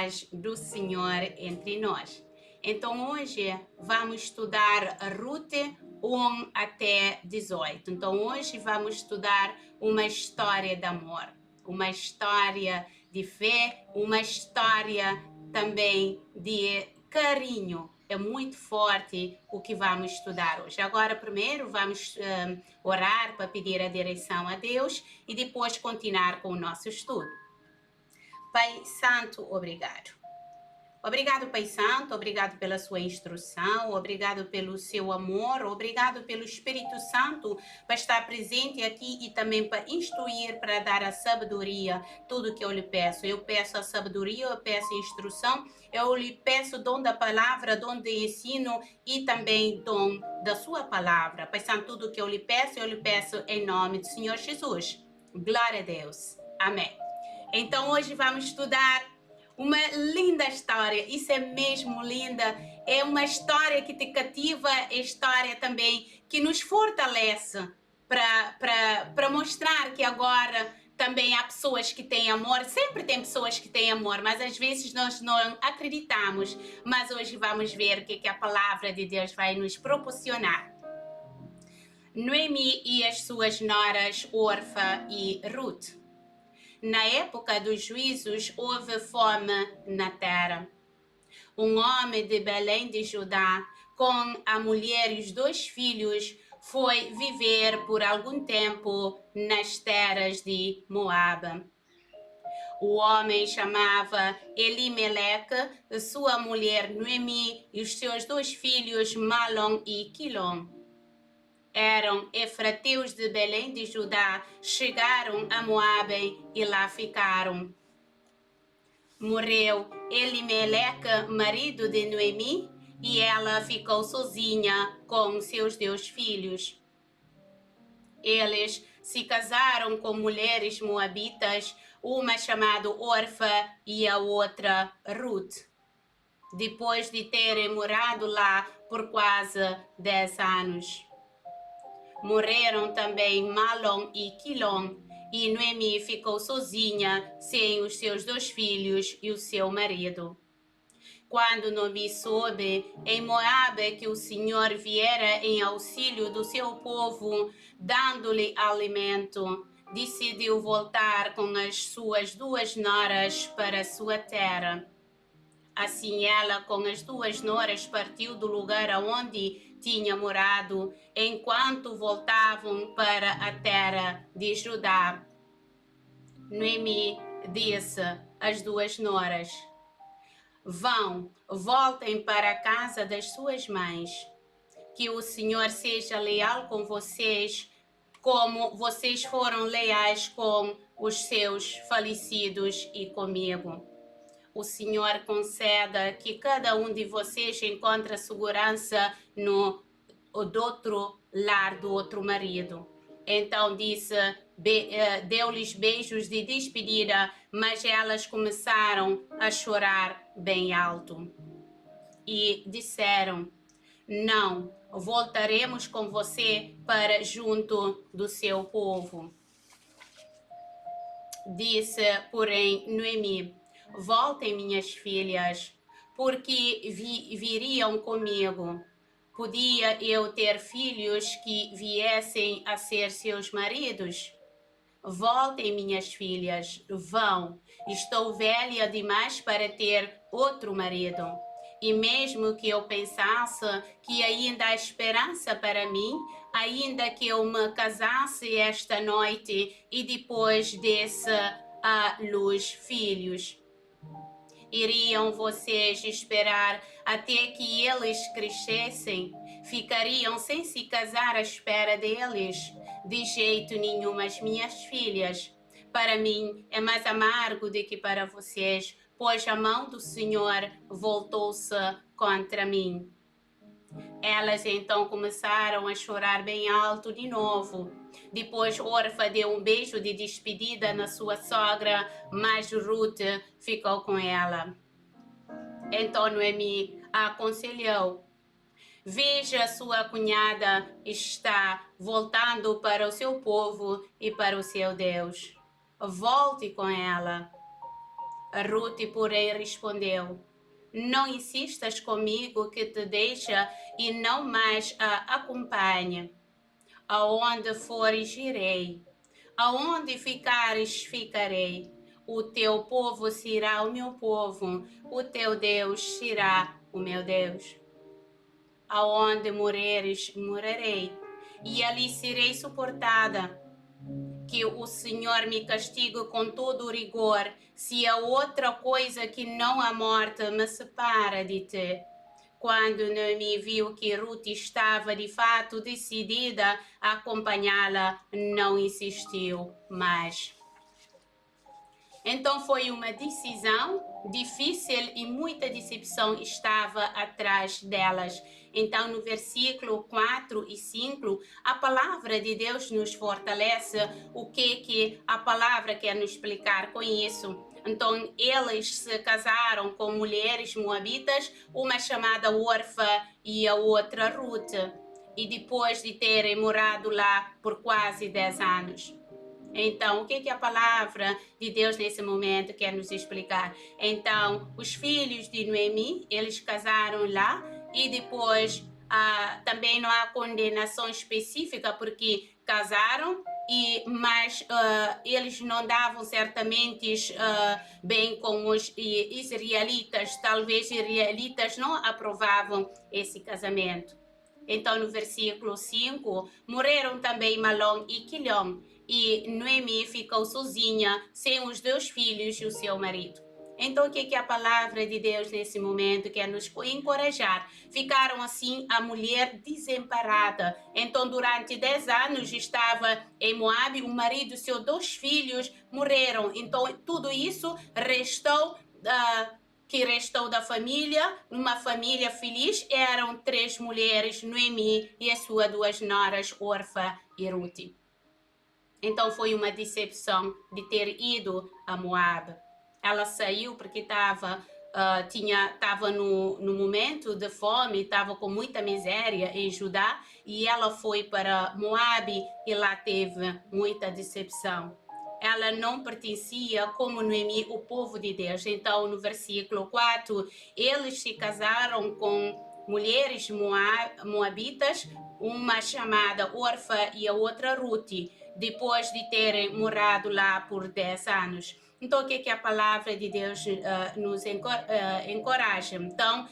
paz do Senhor entre nós. Então hoje vamos estudar Ruth 1 até 18. Então hoje vamos estudar uma história de amor, uma história de fé, uma história também de carinho. É muito forte o que vamos estudar hoje. Agora, primeiro, vamos orar para pedir a direção a Deus e depois continuar com o nosso estudo. Pai Santo, obrigado. Obrigado, Pai Santo, obrigado pela sua instrução, obrigado pelo seu amor, obrigado pelo Espírito Santo para estar presente aqui e também para instruir, para dar a sabedoria, tudo que eu lhe peço. Eu peço a sabedoria, eu peço a instrução, eu lhe peço dom da palavra, dom de ensino e também dom da sua palavra. Pai Santo, tudo que eu lhe peço em nome do Senhor Jesus. Glória a Deus. Amém. Então hoje vamos estudar uma linda história, isso é mesmo linda, é uma história que te cativa, é história também que nos fortalece para mostrar que agora também há pessoas que têm amor, sempre tem pessoas que têm amor, mas às vezes nós não acreditamos, mas hoje vamos ver o que a palavra de Deus vai nos proporcionar. Noemi e as suas noras Orfa e Ruth. Na época dos juízos, houve fome na terra. Um homem de Belém de Judá, com a mulher e os 2 filhos, foi viver por algum tempo nas terras de Moabe. O homem chamava Elimeleque, sua mulher Noemi e os seus 2 filhos Malom e Quilom. Eram efrateus de Belém de Judá, chegaram a Moabe e lá ficaram. Morreu Elimeleque, marido de Noemi, e ela ficou sozinha com seus 2 filhos. Eles se casaram com mulheres moabitas, uma chamada Orfa e a outra Ruth. Depois de terem morado lá por quase 10 anos. Morreram também Malom e Quilom, e Noemi ficou sozinha, sem os seus 2 filhos e o seu marido. Quando Noemi soube em Moabe que o Senhor viera em auxílio do seu povo, dando-lhe alimento, decidiu voltar com as suas 2 noras para a sua terra. Assim ela com as 2 noras partiu do lugar aonde tinha morado, enquanto voltavam para a terra de Judá. Noemi disse às 2 noras: voltem para a casa das suas mães. Que o Senhor seja leal com vocês, como vocês foram leais com os seus falecidos e comigo. O Senhor conceda que cada um de vocês encontre segurança no outro lar do outro marido. Então disse, deu-lhes beijos de despedida, mas elas começaram a chorar bem alto. E disseram: não, voltaremos com você para junto do seu povo. Disse, porém, Noemi: voltem, minhas filhas, porque viriam comigo. Podia eu ter filhos que viessem a ser seus maridos? Voltem, minhas filhas, vão. Estou velha demais para ter outro marido. E mesmo que eu pensasse que ainda há esperança para mim, ainda que eu me casasse esta noite e depois desse à luz filhos. Iriam vocês esperar até que eles crescessem? Ficariam sem se casar à espera deles? De jeito nenhum, as minhas filhas. Para mim é mais amargo do que para vocês, pois a mão do Senhor voltou-se contra mim. Elas então começaram a chorar bem alto de novo. Depois Orfa deu um beijo de despedida na sua sogra, mas Ruth ficou com ela. Então Noemi a aconselhou: veja, sua cunhada está voltando para o seu povo e para o seu Deus. Volte com ela. Ruth, porém, respondeu: não insistas comigo que te deixa e não mais a acompanhe. Aonde fores, irei. Aonde ficares, ficarei. O teu povo será o meu povo, o teu Deus será o meu Deus. Aonde morreres, morrerei, e ali serei suportada. Que o Senhor me castigue com todo o rigor, se há outra coisa que não a morte me separa de ti. Quando Noemi viu que Ruth estava de fato decidida a acompanhá-la, não insistiu mais. Então foi uma decisão difícil e muita decepção estava atrás delas. Então no versículo 4 e 5, a palavra de Deus nos fortalece. O que a palavra quer nos explicar com isso? Então eles se casaram com mulheres moabitas, uma chamada Orfa e a outra Ruth. E depois de terem morado lá por quase 10 anos. Então, o que a palavra de Deus nesse momento quer nos explicar? Então, os filhos de Noemi, eles casaram lá e depois também não há condenação específica porque casaram, mas eles não davam certamente bem com os israelitas. Talvez os israelitas não aprovavam esse casamento. Então, no versículo 5, morreram também Malom e Quilhom, e Noemi ficou sozinha, sem os 2 filhos e o seu marido. Então, o que a palavra de Deus nesse momento quer nos encorajar? Ficaram assim a mulher desamparada. Então, durante 10 anos estava em Moabe, o marido e seus 2 filhos morreram. Então, tudo isso restou que restou da família, uma família feliz, eram 3 mulheres, Noemi e as suas 2 noras, Orfa e Ruth. Então foi uma decepção de ter ido a Moab. Ela saiu porque estava no momento de fome, estava com muita miséria em Judá, e ela foi para Moab e lá teve muita decepção. Ela não pertencia como Noemi, o povo de Deus. Então, no versículo 4, eles se casaram com mulheres moabitas, uma chamada Orfa e a outra Ruth, depois de terem morado lá por 10 anos. Então, o que a palavra de Deus nos encoraja? Então,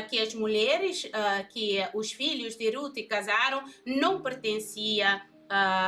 que as mulheres, que os filhos de Ruth casaram, não pertenciam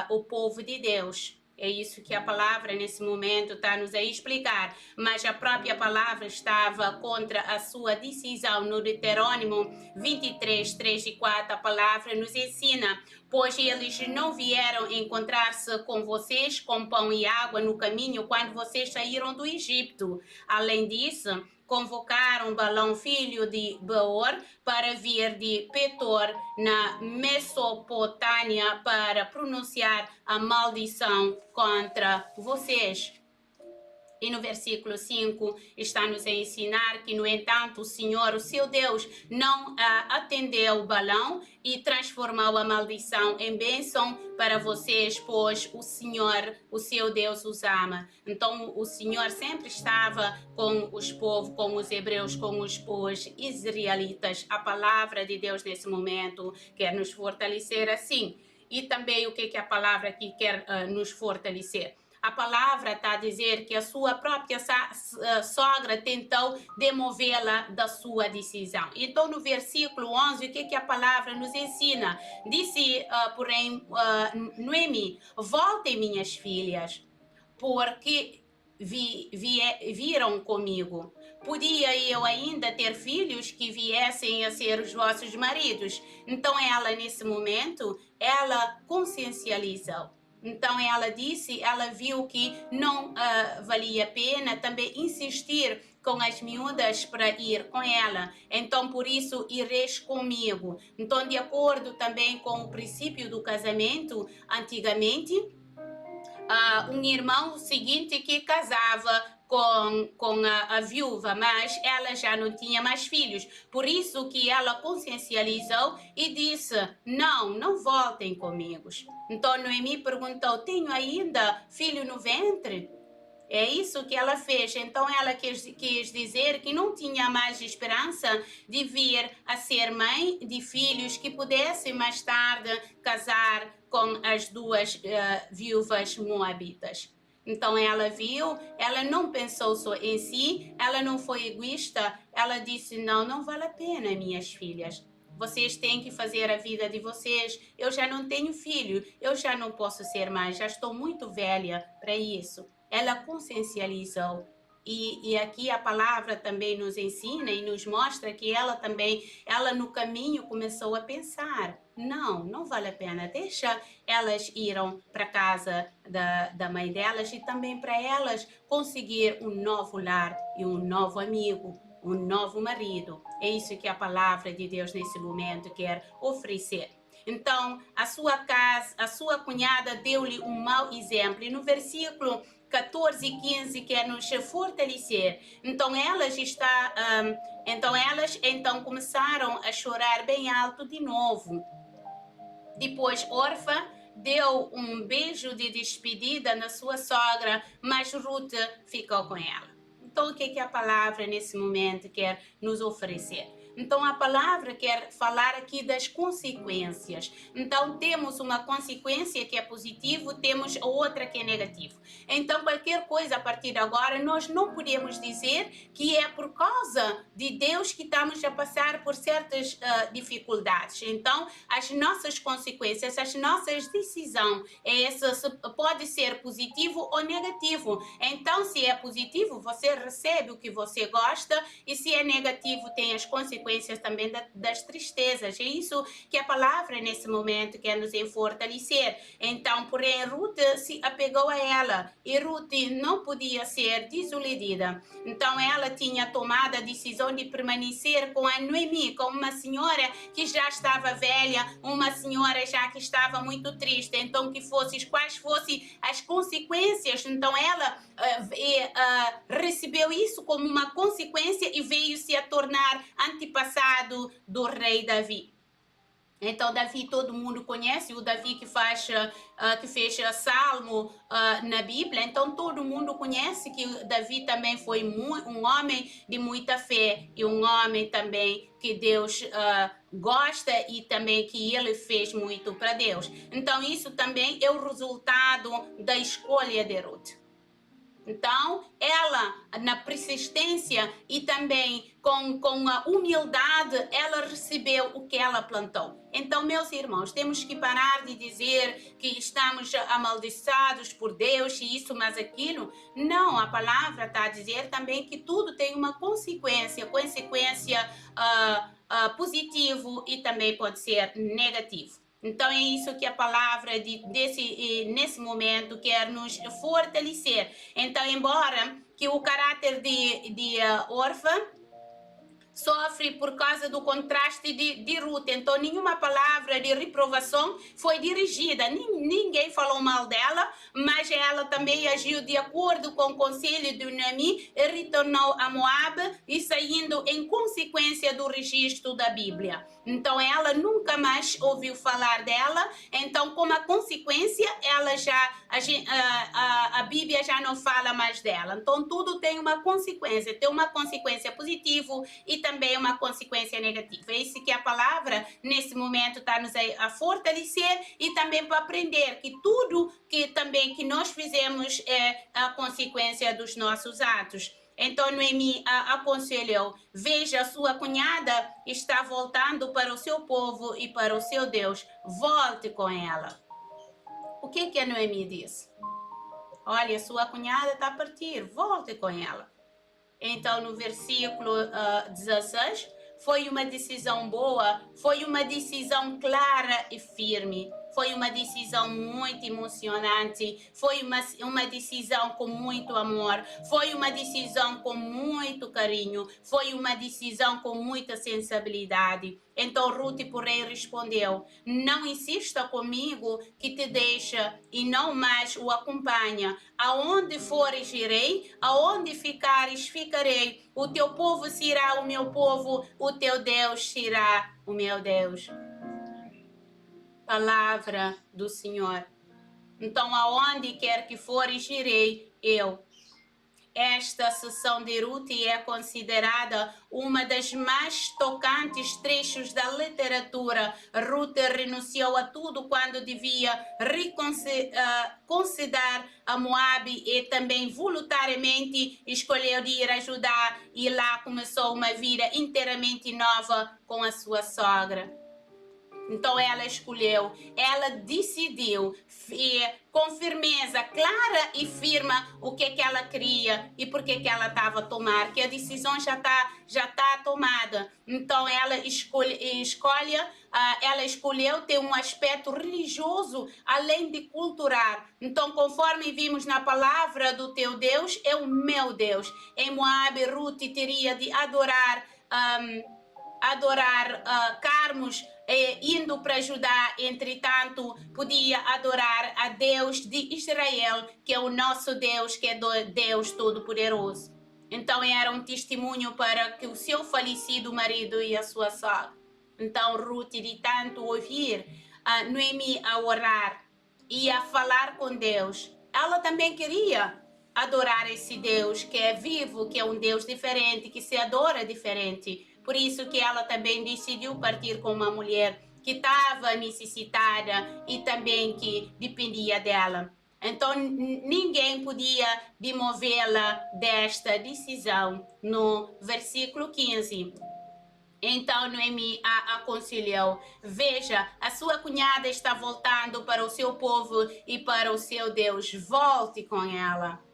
ao povo de Deus. É isso que a palavra nesse momento está nos a explicar. Mas a própria palavra estava contra a sua decisão. No Deuteronômio 23, 3 e 4, a palavra nos ensina: pois eles não vieram encontrar-se com vocês com pão e água no caminho quando vocês saíram do Egito. Além disso, convocaram Balão, filho de Beor, para vir de Petor, na Mesopotâmia, para pronunciar a maldição contra vocês. E no versículo 5 está nos a ensinar que, no entanto, o Senhor, o seu Deus, não atendeu Balão e transformou a maldição em bênção para vocês, pois o Senhor, o seu Deus, os ama. Então, o Senhor sempre estava com os povos, com os hebreus, com os israelitas. A palavra de Deus nesse momento quer nos fortalecer assim. E também o que a palavra aqui quer nos fortalecer? A palavra está a dizer que a sua própria sogra tentou demovê-la da sua decisão. Então, no versículo 11, o que a palavra nos ensina? Disse, porém, Noemi: voltem, minhas filhas, porque viram comigo. Podia eu ainda ter filhos que viessem a ser os vossos maridos. Então, ela, nesse momento, ela consciencializou. Então ela disse, ela viu que não valia a pena também insistir com as miúdas para ir com ela. Então, por isso, ireis comigo. Então, de acordo também com o princípio do casamento, antigamente, um irmão seguinte que casava com a viúva, mas ela já não tinha mais filhos. Por isso que ela consciencializou e disse: não voltem comigo. Então Noemi perguntou: tenho ainda filho no ventre? É isso que ela fez. Então ela quis dizer que não tinha mais esperança de vir a ser mãe de filhos que pudessem mais tarde casar com as duas viúvas moabitas. Então ela viu, ela não pensou só em si, ela não foi egoísta, ela disse: não, não vale a pena, minhas filhas. Vocês têm que fazer a vida de vocês. Eu já não tenho filho, eu já não posso ser mãe, já estou muito velha para isso. Ela consciencializou. E aqui a palavra também nos ensina e nos mostra que ela também, ela no caminho começou a pensar: não, não vale a pena, deixa elas irem para casa da mãe delas e também para elas conseguir um novo lar e um novo amigo, um novo marido. É isso que a palavra de Deus nesse momento quer oferecer. Então, a sua cunhada deu-lhe um mau exemplo. E no versículo 14 e 15 quer nos fortalecer. Então elas começaram a chorar bem alto de novo. Depois Orfa deu um beijo de despedida na sua sogra, mas Ruth ficou com ela. Então, o que a palavra nesse momento quer nos oferecer? Então, a palavra quer falar aqui das consequências. Então, temos uma consequência que é positivo, temos outra que é negativo. Então, qualquer coisa a partir de agora, nós não podemos dizer que é por causa de Deus que estamos a passar por certas dificuldades. Então, as nossas consequências, as nossas decisões, pode ser positivo ou negativo. Então, se é positivo, você recebe o que você gosta, e se é negativo, tem as consequências também das tristezas. É isso que a palavra nesse momento quer nos fortalecer. Então, porém, Ruth se apegou a ela, e Ruth não podia ser desiludida. Então, ela tinha tomado a decisão de permanecer com a Noemi, com uma senhora que já estava velha, uma senhora já que estava muito triste. Então, quais fossem as consequências. Então, ela recebeu isso como uma consequência e veio se a tornar antepassado do rei Davi. Então, Davi, todo mundo conhece, o Davi que fez Salmo na Bíblia. Então, todo mundo conhece que Davi também foi um homem de muita fé, e um homem também que Deus gosta, e também que ele fez muito para Deus. Então, isso também é o resultado da escolha de Ruth. Então, ela, na persistência e também com a humildade, ela recebeu o que ela plantou. Então, meus irmãos, temos que parar de dizer que estamos amaldiçoados por Deus e isso, mas aquilo. Não, a palavra está a dizer também que tudo tem uma consequência positivo e também pode ser negativo. Então, é isso que a palavra nesse momento quer nos fortalecer. Então, embora que o caráter de Orfa sofre por causa do contraste de Ruth. Então, nenhuma palavra de reprovação foi dirigida. Ninguém falou mal dela, mas ela também agiu de acordo com o conselho de Noemi e retornou a Moab, e saindo em consequência do registro da Bíblia. Então, ela nunca mais ouviu falar dela. Então, como a consequência, a Bíblia já não fala mais dela. Então, tudo tem uma consequência. Tem uma consequência positiva e também uma consequência negativa. É isso que a palavra, nesse momento, está nos a fortalecer, e também para aprender que tudo que nós fizemos é a consequência dos nossos atos. Então, Noemi aconselhou: veja, sua cunhada está voltando para o seu povo e para o seu Deus. Volte com ela. O que a Noemi disse? Olha, sua cunhada está a partir, volte com ela. Então, no versículo 16, foi uma decisão boa, foi uma decisão clara e firme, foi uma decisão muito emocionante, foi uma decisão com muito amor, foi uma decisão com muito carinho, foi uma decisão com muita sensibilidade. Então Ruth, porém, respondeu: não insista comigo que te deixa e não mais o acompanha. Aonde fores irei, aonde ficares ficarei. O teu povo será o meu povo, o teu Deus será o meu Deus. Palavra do Senhor. Então, aonde quer que fores irei eu. esta sessão de Ruth é considerada uma das mais tocantes trechos da literatura. Ruth renunciou a tudo quando devia considerar a Moabe e também voluntariamente escolheu ir ajudar, e lá começou uma vida inteiramente nova com a sua sogra. Então ela escolheu, ela decidiu com firmeza clara e firma o que ela queria e por que ela estava a tomar, que a decisão já tá tomada. Então ela ela escolheu ter um aspecto religioso além de cultural. Então, conforme vimos na palavra do teu Deus, é o meu Deus. Em Moabe, Ruth teria de adorar carmos, indo para Judá. Entretanto, podia adorar a Deus de Israel, que é o nosso Deus, que é Deus Todo-Poderoso. Então era um testemunho para que o seu falecido marido e a sua sogra. Então Ruth, de tanto ouvir Noemi a orar e a falar com Deus, ela também queria adorar esse Deus que é vivo, que é um Deus diferente, que se adora diferente. Por isso que ela também decidiu partir com uma mulher que estava necessitada e também que dependia dela. Então, ninguém podia demovê-la desta decisão. No versículo 15. Então Noemi a aconselhou: veja, a sua cunhada está voltando para o seu povo e para o seu Deus. Volte com ela.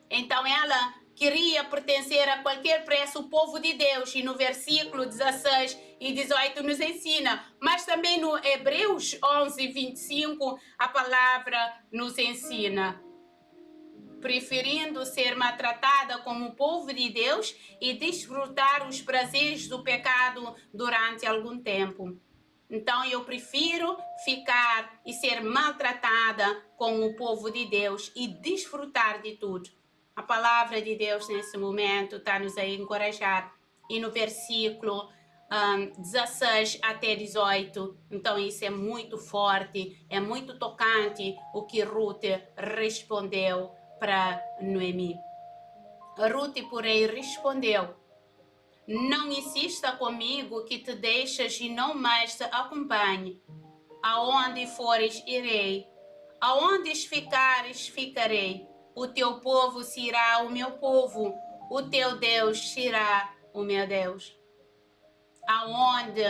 Então ela queria pertencer a qualquer preço ao povo de Deus, e no versículo 16 e 18 nos ensina, mas também no Hebreus 11, 25, a palavra nos ensina: preferindo ser maltratada como o povo de Deus e desfrutar os prazeres do pecado durante algum tempo. Então eu prefiro ficar e ser maltratada com o povo de Deus e desfrutar de tudo. A palavra de Deus nesse momento está nos a encorajar. E no versículo 16 até 18, então isso é muito forte, é muito tocante o que Ruth respondeu para Noemi. Ruth, porém, respondeu: não insista comigo que te deixas e não mais te acompanhe. Aonde fores, irei. Aonde ficares, ficarei. O teu povo será o meu povo, o teu Deus será o meu Deus. Aonde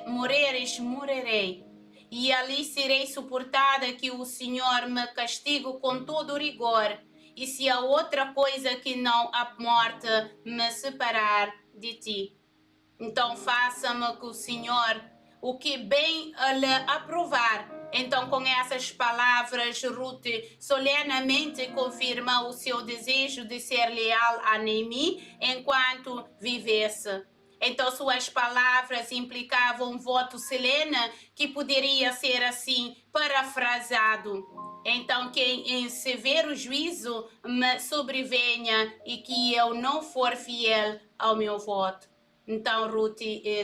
moreres, morrerei, e ali serei suportada, que o Senhor me castigue com todo rigor, e se há outra coisa que não a morte me separar de ti. Então faça-me que o Senhor o que bem lhe aprovar. Então, com essas palavras, Ruth solenemente confirma o seu desejo de ser leal a Noemi enquanto vivesse. Então, suas palavras implicavam um voto solene que poderia ser assim parafrasado: então, que em severo juízo me sobrevenha e que eu não for fiel ao meu voto. Então, Ruth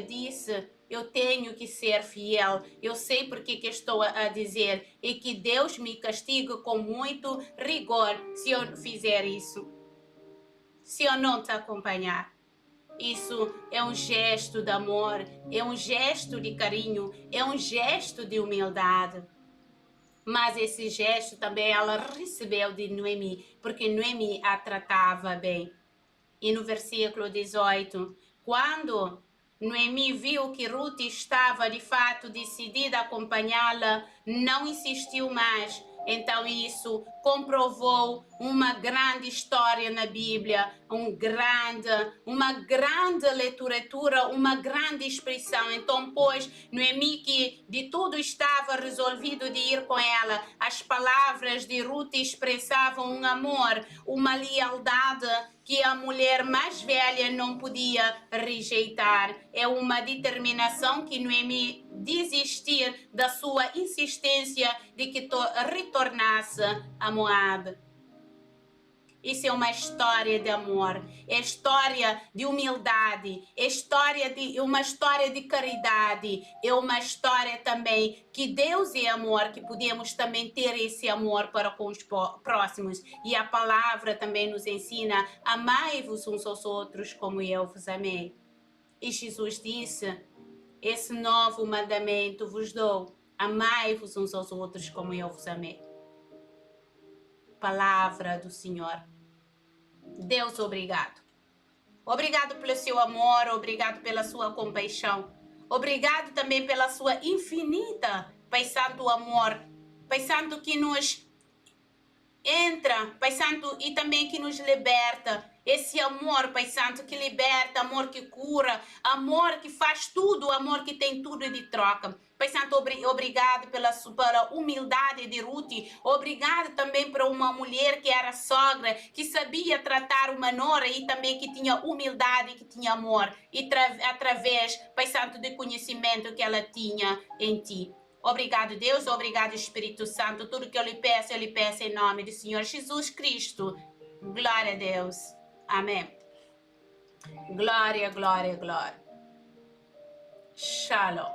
disse: eu tenho que ser fiel, eu sei porque que estou a dizer, e que Deus me castigue com muito rigor se eu fizer isso, se eu não te acompanhar. Isso é um gesto de amor, é um gesto de carinho, é um gesto de humildade. Mas esse gesto também ela recebeu de Noemi, porque Noemi a tratava bem. E no versículo 18, quando Noemi viu que Ruth estava de fato decidida a acompanhá-la, não insistiu mais. Então isso comprovou uma grande história na Bíblia, uma grande literatura, uma grande expressão. Então, pois, Noemi, que de tudo estava resolvido de ir com ela, as palavras de Ruth expressavam um amor, uma lealdade que a mulher mais velha não podia rejeitar. É uma determinação que Noemi desistir da sua insistência de que retornasse a Moab. Isso é uma história de amor, é história de humildade, é uma história de caridade, é uma história também que Deus é amor, que podemos também ter esse amor para com os próximos. E a palavra também nos ensina: amai-vos uns aos outros como eu vos amei. E Jesus disse: esse novo mandamento vos dou, amai-vos uns aos outros como eu vos amei. Palavra do Senhor. Deus, obrigado. Obrigado pelo seu amor, obrigado pela sua compaixão. Obrigado também pela sua infinita, Pai Santo, amor. Pai Santo, que nos entra, Pai Santo, e também que nos liberta. Esse amor, Pai Santo, que liberta, amor que cura, amor que faz tudo, amor que tem tudo de troca. Pai Santo, obrigado pela humildade de Ruth. Obrigado também por uma mulher que era sogra, que sabia tratar uma nora e também que tinha humildade, que tinha amor. E através, Pai Santo, do conhecimento que ela tinha em ti. Obrigado, Deus. Obrigado, Espírito Santo. Tudo que eu lhe peço em nome do Senhor Jesus Cristo. Glória a Deus. Amém. Glória, glória, glória. Shalom.